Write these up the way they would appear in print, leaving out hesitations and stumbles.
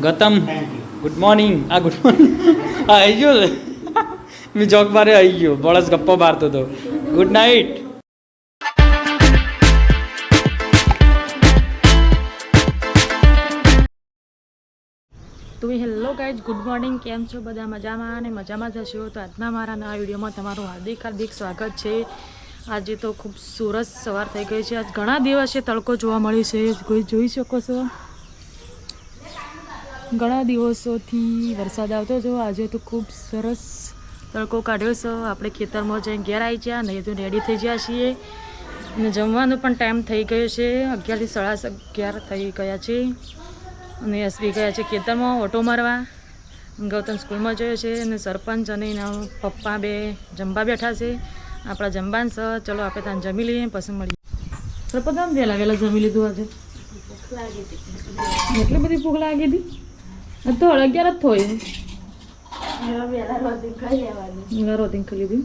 Gautam good morning. Good morning આવી ગયો છે. મેં જોક મારે આવી ગયો. બળસ ગપ્પો મારતો હતો. Good night. તો હેલો ગાઈઝ, ગુડ મોર્નિંગ. કેમ છો બધા? મજામાં અને મજામાં જ હશો. તો આજના મારા નવા વિડીયોમાં તમારું હાર્દિક સ્વાગત છે. આજે તો ખૂબ સરસ સવાર થઈ ગઈ છે. આજ ઘણા દિવસે તડકો જોવા મળ્યો છે. કોઈ જોઈ શકો છો, ઘણા દિવસોથી વરસાદ આવતો હતો. આજે તો ખૂબ સરસ તડકો કાઢ્યો છે. આપણે ખેતરમાં જઈને ઘેર આવી ગયા, નહીં તો રેડી થઈ ગયા છીએ અને જમવાનો પણ ટાઈમ થઈ ગયો છે. 11 થી 11:30 થઈ ગયા છે અને એસબી ગયા છે ખેતરમાં ઓટો મારવા. ગૌતમ સ્કૂલમાં ગયો છે અને સરપંચ અને એના પપ્પા બે જમવા બેઠા છે. આપણા જમવાનું છે. ચલો આપણે ત્યાં જમી લઈએ, પછી મળીએ. સરપંચ આમ વહેલા જમી લીધું આજે? એટલી બધી ભૂખ લાગી હતી? તો 11 જ થોય રોટિંગ ખાઈ લીધી.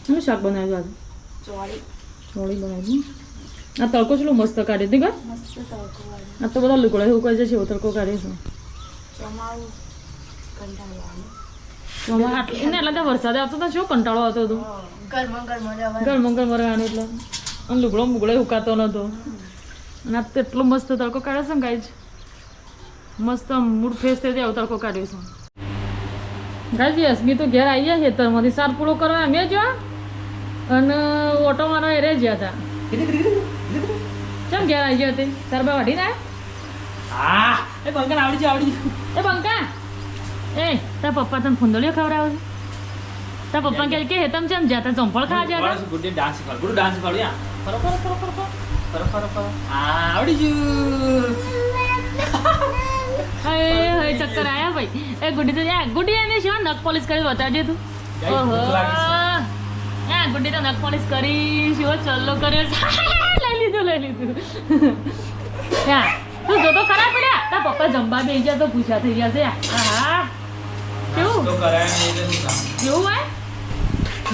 શું શાક બનાવ્યું આજે? ચોળી બનાવ્યું. આ તડકો ચલો મસ્ત કાઢી હતી. આ તો બધા લુકડા એવું કહે છે એવો તડકો કાઢે છે. એટલે વરસાદે આવતો હતો, શું કંટાળો આવતો હતો. ગરમ રહેવાનું એટલે અને લુગડો મુગડો ઉકાતો નતો. અને આ તો એટલો મસ્ત તડકો કાઢે છે ને ગાઈઝ, મસ્ત મૂડ ફ્રેશ થઈ જાય એવો તડકો કાઢ્યો છે. ગાઈઝ યશમી તો ઘેર આવી ગયા ખેતરમાંથી સાર પૂરો કરવા અમે જો અને ઓટો મારવા એ રહી ગયા હતા. ચમ ઘેર આવી ગયા હતી? સરબા વાઢી ના? હા એ બંકા આવડી એ બંકા એ તાર પપ્પા તને ફુંદડીઓ ખવડાવે છે? તાર પપ્પા કહે કે હેતમ ચમ જાતા ચંપલ ખાવા જતા? ગુડ ડાન્સ કર. ગુડ ડાન્સ કર. યા કરો. આવડી ગયું. હે ચક્કર આયા ભાઈ. એ ગુડી તો ગુડી એને શું નખ પોલિશ કરી બતાવજે તું. ઓહો ગુડી તો નખ પોલિશ કરી શું ચલ્લો કર્યો. લઈ લીધું. હા તું જોતો ખરા પડ્યા. તાર પપ્પા જમવા બેસી ગયા તો પૂછા થઈ ગયા છે. હા કેવું હોય?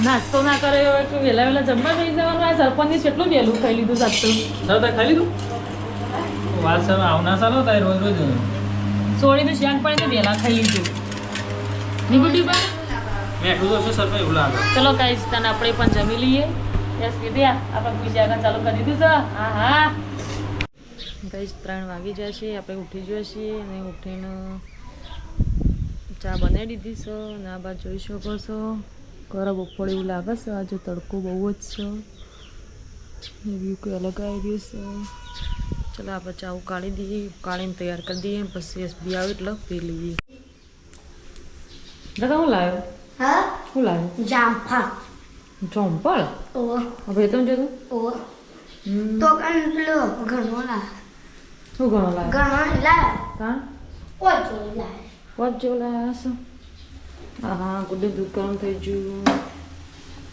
નાસ્તો ના કરે તો વહેલા જમવા બેસી જવાનું. આ સરપંચની કેટલું વહેલું ખાઈ લીધું સાચું. ખાઈ લીધું વાત સર આવના ચાલો તારે રોજ સોળીનું શાક પડે તો વહેલા ખાઈ લીધું. નીકળી બા મેઠું તો સર એવું લાગે. ચલો કાંઈ તને આપણે પણ જમી લઈએ. યસ કીધી આપણે પૂછ્યા આગળ ચાલુ કરી દીધું છે. હા ગાઈસ 3 વાગી જાય છે. આપણે ઉઠી જોઈએ છીએ અને ઉઠીને ચા બનાવી દીધી છે અને આ બાદ જોઈ શકો છો ઘરે બપોર એવું લાગે છે. આજે તડકો બહુ જ છે. વ્યૂ કોઈ અલગ આવી રહ્યું છે. ચલો આપણે ચા ઉકાળી દઈએ, ઉકાળીને તૈયાર કરી દઈએ, પછી એસબી આવે એટલે પી લઈએ. દાદા શું લાવ્યો? શું લાવ્યો? જામફળ. હવે તો જતું તો પેલો ઘણો લાવે. શું ઘણો લાવે? ઘણો લાવે. હા પોચ જેવું લાવ્યા છે. હા ગુડે દૂધ ગરમ થઈ ગયું,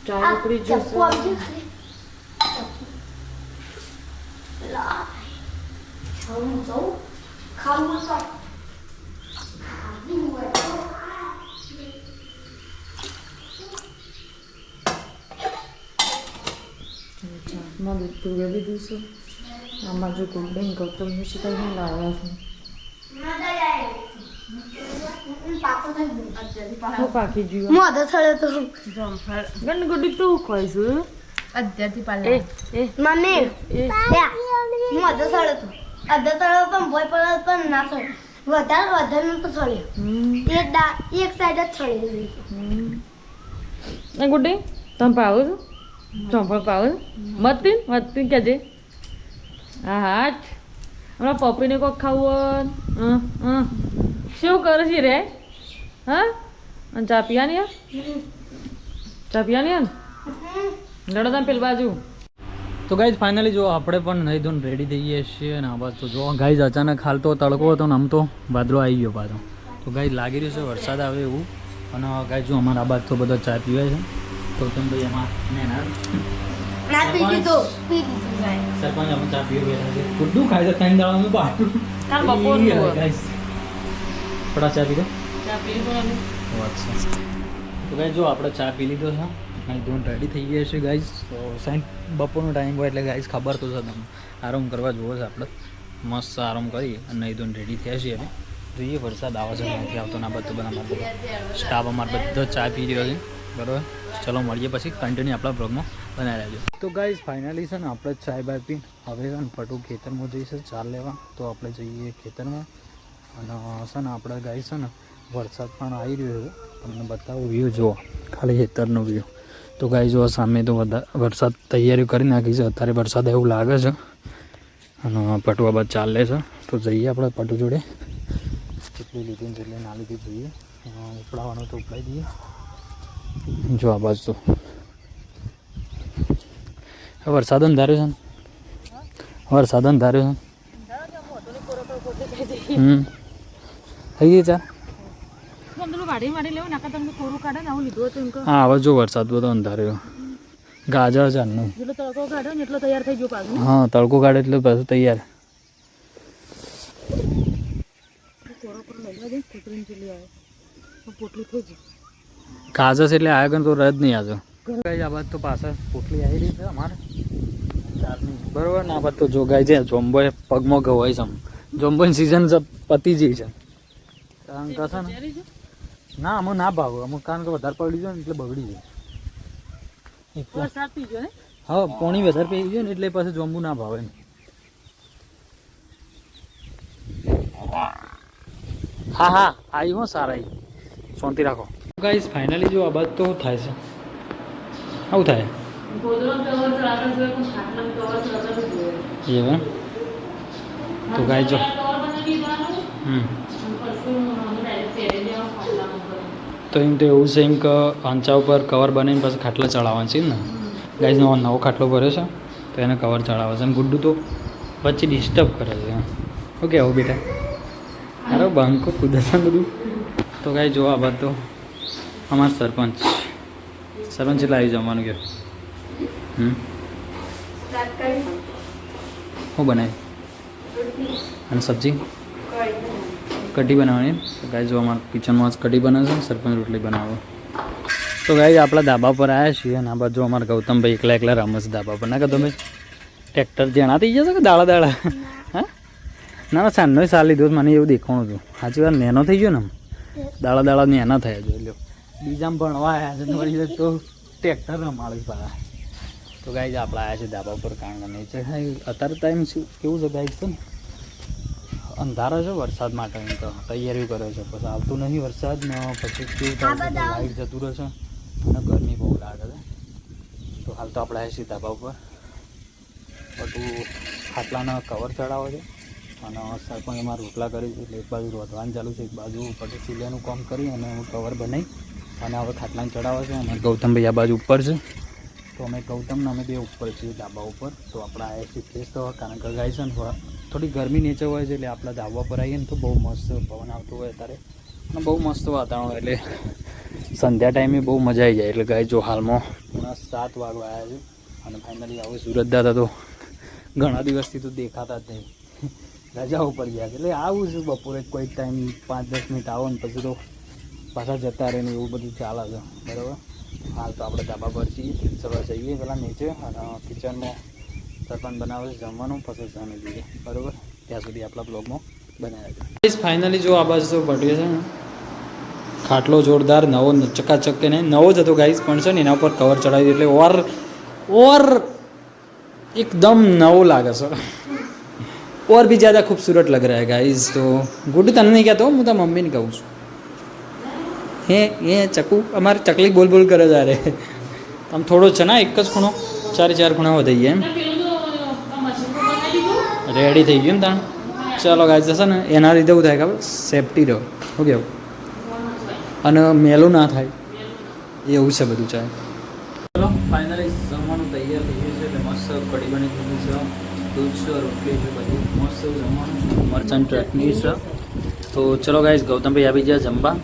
ચા ઉકળી જશે. માં દૂધ પીવડી દીધું છે. આમાં જો ગોલ્ડન ગૌતમનું શિકારી લાવ્યા છે. પાકી ગયું મોઢો થયો તો ગણગુડી તું ખાય છે અત્યારથી પાલે મને મોઢો થયો તો અડધો થયો પણ ભોય પડે પણ ના થયો. વધારે તો છોડ્યો. એક સાઈડ જ છોડી દીધી. ગુડી તમે પાવો છો? ચોંપડ પાવો છો? મતી કહેજે. હા હમણાં પપ્પીને કોક ખાવું હોય. શું કરે છે રે? હા અને ચા પીવાની? ચા પીવાની ને લડો તમે પેલી બાજુ. તો ગાઈઝ ફાઇનલી જો આપણે પણ નહીં ધોઈને રેડી થઈ ગયા છીએ. અને આ બાદ તો જો ગાઈઝ અચાનક હાલ તો તડકો હતો ને આમ તો વાદળો આવી ગયો પાછો. તો ગાઈઝ લાગી રહ્યું છે વરસાદ આવે એવું. અને ગાઈઝ જો અમારા આ બાદ તો બધા ચા પીવે છે. તો તમે ભાઈ એમાં સરપંચ અમે ચા પીવે બેઠા છે. ગુડ્ડું ખાય તો ત્રણ દાડાનું બાટું કાલ બપોરનું ગાઈઝ થોડા ચા પીધો. ચા પી લીધું. તો ગાઈઝ જો આપણે ચા પી લીધો છે. અહીં ધોન રેડી થઈ ગયા છે ગાઈઝ. તો સાઈન બપોરનો ટાઈમ હોય એટલે ગાઈઝ ખબર તો છે તમને. આરામ કરવા જોવો છે આપણે. મસ્ત આરામ કરી અને અહીં ધોન રેડી થયા છીએ હવે. જોઈએ વરસાદ આવે છે નથી આવતો ના બધું બધા સ્ટાફ અમારે બધો ચા પી રહ્યો છે બરાબર. ચલો મળીએ પછી કન્ટિન્યુ આપણા બ્લોગમાં બનાવી રહેજો. તો ગાઈઝ ફાઇનલી છે ને આપણે ચાય બાય પી હવે છે ને પટુ ખેતરમાં જઈશે ચાર લેવા. તો આપણે જઈએ ખેતરમાં અને છે ને આપણે ગાય છે ને વરસાદ પણ આવી રહ્યો છે. તમને બતાવું વ્યૂ જુઓ ખાલી ખેતરનો વ્યૂ. તો ગાય જુઓ સામે તો વરસાદ તૈયારી કરી નાખી છે. અત્યારે વરસાદ એવું લાગે છે અને પટુ આ બાદ ચાલે છે. તો જઈએ આપણે પટુ જોડે જેટલી લીધી ને જેટલી ના લીધી જોઈએ. ઉપડાવવાનું તો ઉપડાવી દઈએ. જો આ બાજુ તો વરસાદ અંધાર્યો છે ને વરસાદ અંધાર્યો છે. થઈ ગઈ ચા. હા હવે જો વરસાદ બધો અંધાર્યો ગાજર ચાલનું. હા તડકો કાઢે એટલે પાછું તૈયાર. ગાજર એટલે આગળ તો રદ નહીં આજે આ બાદ તો પાછળ પોટલી આવી રહી છે અમારે બરોબર ને. આ બાદ તો જો ગાય છે જોમ્બો પગમાં ગવાય છે. જોમ્બોની સિઝન પતી જઈ છે કારણ કે છે ને ના અમુક ના ભાવ અમુક કારણ કે વધારે પડી જાય ને એટલે બગડી જાય. હા પોણી વધારે પી ગયો ને એટલે પાછું જોમ્બુ ના ભાવે ને. હા હા આવી હો સારા શાંતિ રાખો. ગાઈસ ફાઇનલી જો આ બાદ તો થાય છે આવું થાય એવું. તો ગાય જો તો એમ તો એવું છે એમ કે આંચા ઉપર કવર બનાવીને પછી ખાટલા ચડાવવાનું છે ને. ગાઈઝ નવો ખાટલો ભર્યો છે તો એને કવર ચડાવે છે. અને ગુડ્ડુ તો વચ્ચે ડિસ્ટર્બ કરે છે. ઓકે આવું બેટા અરે બંકો કુદરત બધું. તો ગાય જો આ બાદ તો અમારા સરપંચ એટલે આવી જમવાનું કહો. શું બનાવી અને સબ્જી કઢી બનાવવાની. તો ગાય જો અમારા કિચનમાં જ કઢી બનાવશે સરપંચ રોટલી બનાવો. તો ગાય આપણા ધાબા પર આવ્યા છીએ અને આ બાજુ અમારા ગૌતમભાઈ એકલા રમસ ધાબા પર. ના કહો તમે ટ્રેક્ટર જેણા થઈ જશે કે દાડા હા ના સાંજનો સાલ લીધો મને એવું દેખાણું હતું. સાચી વાત નેનો થઈ ગયો ને દાડા નેના થયા છે. લ્યો બીજામાં ભણવા આવ્યા છે તો ટ્રેક્ટર રમાડી પાડે. તો ગાય આપણે આવ્યા છે ધાબા ઉપર કારણ નહીં છે અત્યારે ટાઈમ શું કેવું છે ગાય છે ને અંધારો છે વરસાદ માટે તો તૈયારી કરે છે. પછી આવતું નહીં વરસાદ ને પછી કેવું થાય લાઈટ જતું રહેશે અને ગરમી બહુ લાગે છે. તો હાલ તો આપણે આવ્યા છીએ ધાબા ઉપર. બધું ખાટલાના કવર ચડાવે છે અને સરપંચ એમાં રોટલા કરી છે એટલે એક બાજુ રોધવાનું ચાલુ છે એક બાજુ પછી સિલાઈનું કામ કરી અને હું કવર બનાવી અને હવે ખાટલાને ચડાવે છે. અને ગૌતમભાઈ આ બાજુ ઉપર છે તો અમે ગૌતમને અમે બે ઉપર છીએ ધાબા ઉપર. તો આપણે આવ્યા છીએ ફ્રેશ થવા કારણ કે ગાય છે ને થોડી ગરમી નેચર હોય છે એટલે આપણા ધાબા પર આવીએ ને તો બહુ મસ્ત પવન આવતો હોય અત્યારે અને બહુ મસ્ત વાતાવરણ હોય એટલે સંધ્યા ટાઈમે બહુ મજા આવી જાય. એટલે ગાય જો હાલમાં 7 વાગવા આવ્યા છે અને ફાઇનલી આવું સુરત દાદા તો ઘણા દિવસથી તો દેખાતા જ નહીં રજા ઉપર ગયા છે. એટલે આવું છે બપોરે કોઈ ટાઈમ 5-10 મિનિટ આવો ને પછી તો પાછા જતા રહે ને એવું બધું ચાલે છે બરાબર. હાલ તો આપણે ધાબા પર છીએ સવાર જઈએ પહેલાં નીચે અને કિચનમાં સરપંચ બનાવે છે જમવાનું પછી જમી દઈએ બરાબર. ત્યાં સુધી આપણા બ્લોગમાં બનાવ્યા છે. ફાઇનલી જો આ બાજુ તો પટ્યો છે ને ખાટલો જોરદાર નવો ચકાચક કે નહીં નવો જ હતો ગાઈસ પણ છે ને એના ઉપર કવર ચડાવી એટલે ઓર एकदम नवो लागे सर और भी ज़्यादा खूबसूरत लग रहा है गाइस. तो गुड्डू तने नहीं कहता हूँ मैं तो मम्मी ने कहूँ हे ये चकू हमारे चकली बोल बोल करे जा रहे हैं. हम थोड़ो છે ને એક જ ખૂણો 4 ખૂણા વધારીએ એમ રેડી થઈ ગયું ને તાણ. ચાલો ગાઈસ જશે ને એના લીધે એવું થાય ખબર સેફટી રહો ઓકે અને મેલું ના થાય એવું છે બધું ચાલે. ચલો ફાઇનલી જમવાનું તૈયાર થઈ ગયું છે એટલે મસ્ત કઢી બની ગયું છે દૂધ છે રોટલી છે બધું મસ્ત જમવાનું મરચાં ચટણી છે. તો ચલો ગાઈસ ગૌતમભાઈ આવી ગયા જમવા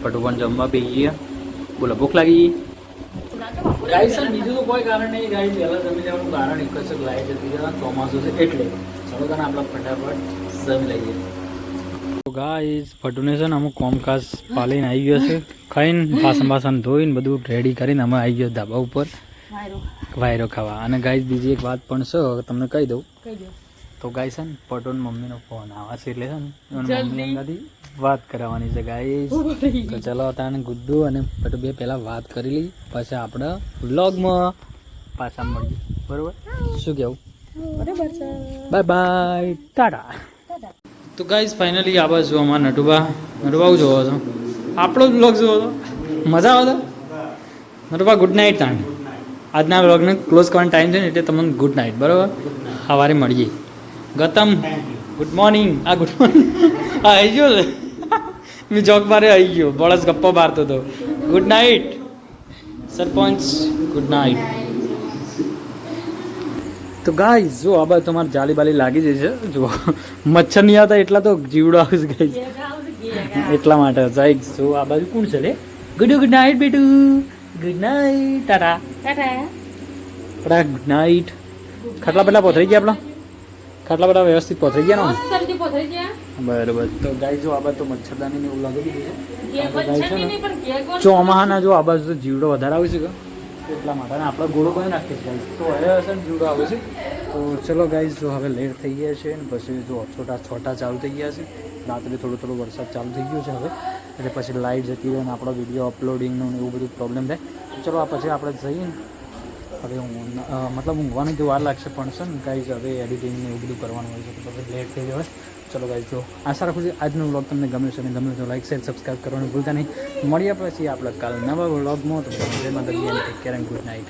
પટુ પણ જમવા બી ગયા. બોલો ભૂખ લાગી ગાઈસ સર બીજું તો કોઈ કારણ નહીં ગાઈસ પહેલાં જમી લેવાનું કારણ એક જ લાઈટ જતી જવા ચોમાસું છે એટલે ચલો તને આપણે ફટાફટ જમી લઈએ. તો ગાઈસ પટુને છે ને અમુક કોમકાજ પાલીને આવી ગયો છે ખાઈને વાસણ ધોઈને બધું રેડી કરીને અમે આવી ગયો ધાબા ઉપર વાયરો ખાવા. અને ગાઈસ બીજી એક વાત પણ છે તમને કહી દઉં તો ગાય છે ને પટોન મમ્મીનો ફોન આવે છે એટલે છે ને એમને મમ્મી એમનાથી વાત કરાવવાની છે ગાઈસ. તો ચલો તાને ગુડ્ડુ અને પટુ બે પહેલાં વાત કરી લઈ પછી આપણે વ્લોગમાં પાછા મળીએ બરાબર. શું કહેવું? બરાબર છે. Bye bye Tata. તો ગાઈઝ ફાઇનલી આ બાજુ અમારા નટુબા હું જોવો છો આપણો જ બ્લોગ જોવો છો મજા આવે તો નટુબા ગુડ નાઇટ તાણ. આજના બ્લોગને ક્લોઝ કરવાનો ટાઈમ છે ને એટલે તમને ગુડ નાઇટ બરાબર. સવારે મળીએ. Gautam good morning. આ ગુડ મોર્નિંગ હા આવી ગયો છે મેં જોક બારે આવી ગયો બળસ ગપ્પો મારતો હતો. ગુડ નાઇટ સરપંચ ગુડ નાઇટ. તો ગાઈઝ જો આ બાજુ તમારે જાલી બાલી લાગી જશે જો મચ્છર નહીં આવતા એટલા તો જીવડો આવશે ગાઈઝ એટલા માટે જાય જો આ બાજુ કોણ છે લે ગુડ નાઇટ બેટુ good night tata tata good night. ખાટલા બટલા પોથરી ગયા આપણા ખાટલા બધા વ્યવસ્થિત પોથરી ગયા ને બરાબર. તો ગાઈઝ જો આ બાજુ તો મચ્છરદાની ને એવું લાગી દીધું છે ચોમાહાના જો આ બાજુ તો જીવડો વધારે આવે છે એટલા માટે અને આપણે ગોળો કોઈ નાખીએ છીએ તો હવે હશે ને જીવડો આવે છે. તો ચલો ગાઈઝ જો હવે લેટ થઈ ગયા છે ને પછી જો છોટા ચાલુ થઈ ગયા છે રાત્રે થોડો વરસાદ ચાલુ થઈ ગયો છે હવે એટલે પછી લાઇટ જતી રહે ને આપણો વિડીયો અપલોડિંગનું એવું બધું પ્રોબ્લેમ થાય. ચલો આ પછી આપણે જઈએ ને હવે મતલબ ઊંઘવાની તો વાર લાગશે પણ છે ને ગાઈઝ હવે એડિટિંગ ને એવું બધું કરવાનું હોય છે તો પછી લેટ થઈ જાય. ચલો ગાઈઝ જો આશા રાખું છું આજનો વ્લોગ તમને ગમ્યો છે અને ગમે તો લાઈક શેર સબસ્ક્રાઈબ કરવાનું ભૂલતા નહીં. મળ્યા પછી આપણે કાલ નવા વ્લોગમાં તો જય માતાજી and take care and good night.